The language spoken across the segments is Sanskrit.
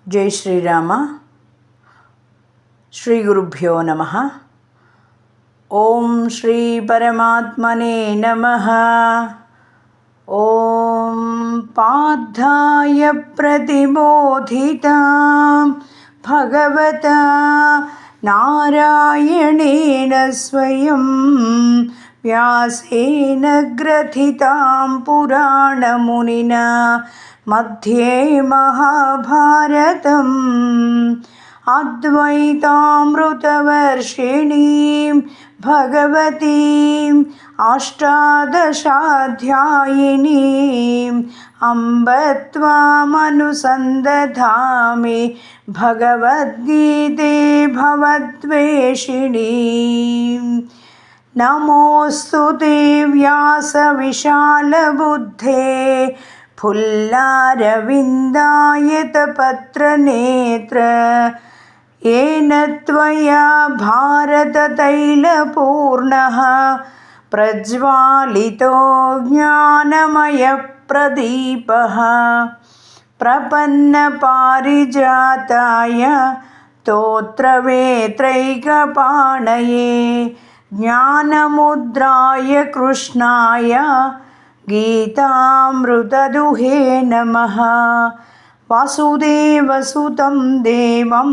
जय श्रीराम। श्री गुरुभ्यो नमः। ओम श्री परमात्मने नमः। ओम पार्थाय प्रतिबोधितां भगवता नारायणेन स्वयं व्यासेन ग्रथितां पुराणमुनिना मध्ये महाभारतम् अद्वैतामृतवर्षिणीं भगवतीम् अष्टादशाध्यायिनीम् अम्ब त्वामनुसन्दधामि भगवद्गीते भवद्वेषिणीम्। नमोऽस्तु ते व्यासविशालबुद्धे फुल्लारविन्दायतपत्रनेत्र येन त्वया भारततैलपूर्णः प्रज्वालितो ज्ञानमयप्रदीपः प्रपन्नपारिजाताय स्तोत्रवेत्रैकपाणये ज्ञानमुद्राय कृष्णाय गीतामृतदुहे नमः। वासुदेवसुतं देवं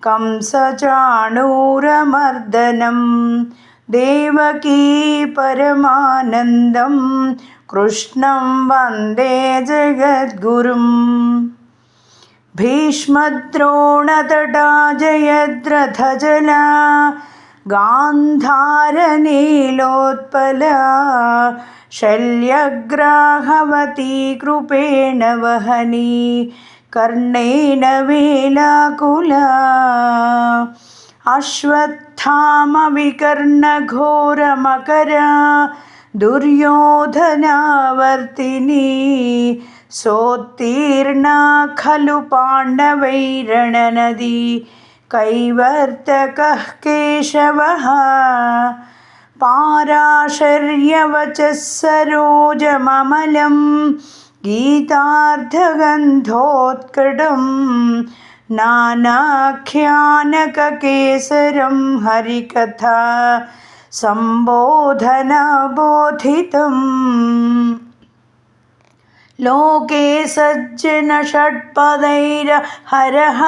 कंसचाणूरमर्दनं देवकी परमानन्दं कृष्णं वन्दे जगद्गुरुं। भीष्मद्रोणतटा जयद्रथजला गान्धारनीलोत्पला शल्यग्राहवती कृपेण वहनी कर्णेन वेलाकुला अश्वत्थामविकर्णघोरमकरा दुर्योधनावर्तिनी सोत्तीर्णा खलु पाण्डवैरणनदी कैवर्तकः केशवः पाराशर्यवचः सरोजममलं गीतार्धगन्धोत्कटं नानाख्यानककेसरं हरिकथा सम्बोधनबोधितम्। लोके सज्जनषट्पदैर्हरः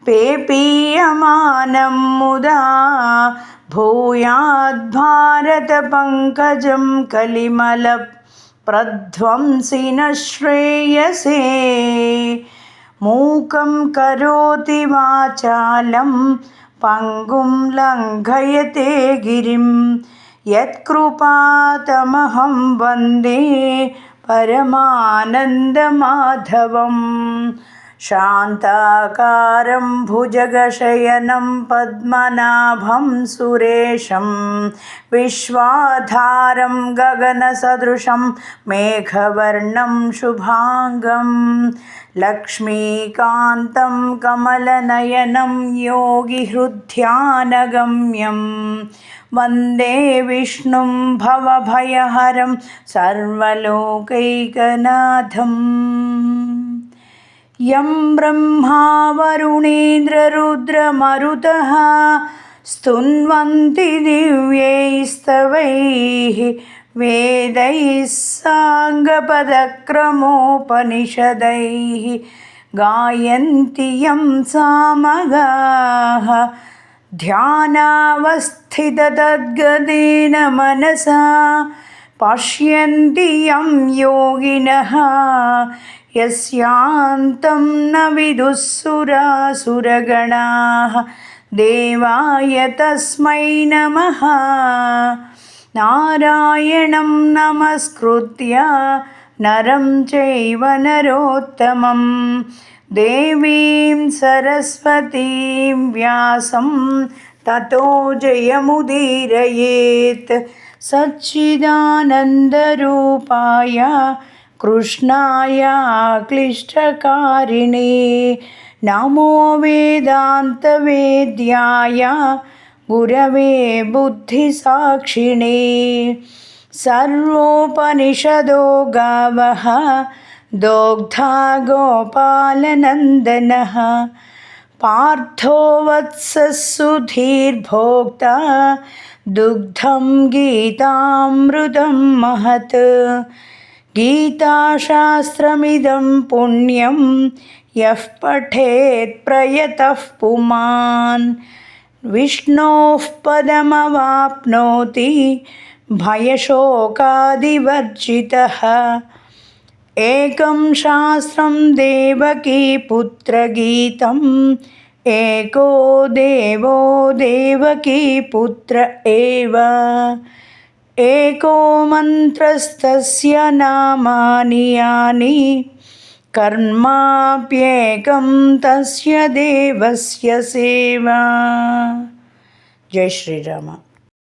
पेपीयमानं मुदा भूयाद्भारतपङ्कजं कलिमलप्रध्वंसि न श्रेयसे। मूकं करोति वाचालं पङ्गुं लङ्घयते गिरिं यत्कृपातमहं वन्दे परमानन्दमाधवम्। शान्ताकारं भुजगशयनं पद्मनाभं सुरेशं विश्वाधारं गगनसदृशं मेघवर्णं शुभांगं लक्ष्मीकान्तं कमलनयनं योगिहृद्ध्यानगम्यं वन्दे विष्णुं भवभयहरं सर्वलोकैकनाथम्। यं ब्रह्मा वरुणेन्द्ररुद्रमरुतः स्तुन्वन्ति दिव्यैस्तवैः वेदैः साङ्गपदक्रमोपनिषदैः गायन्ति यं सामगाः ध्यानावस्थिततद्गतेन मनसा पश्यन्ति यं योगिनः यस्यान्तं न विदुःसुरासुरगणाः देवाय तस्मै नमः। नारायणं नमस्कृत्य नरं चैव नरोत्तमं देवीं सरस्वतीं व्यासं ततो जयमुदीरयेत्। सच्चिदानन्दरूपाय कृष्णाय क्लिष्टकारिणे नमो वेदान्तवेद्याय गुरवे बुद्धिसाक्षिणे। सर्वोपनिषदो गावः दोग्धा गोपालनन्दनः पार्थो वत्सः सुधीर्भोक्ता दुग्धं गीतामृतं महत् गीताशास्त्रमिदं पुण्यं यः पठेत् प्रयतः पुमान् विष्णोः पदमवाप्नोति भयशोकादिवर्जितः एकं शास्त्रं देवकीपुत्रगीतम् एको देवो देवकीपुत्र एव एको मन्त्रस्तस्य नामानि यानि कर्माप्येकं तस्य देवस्य सेवा. जय श्रीराम.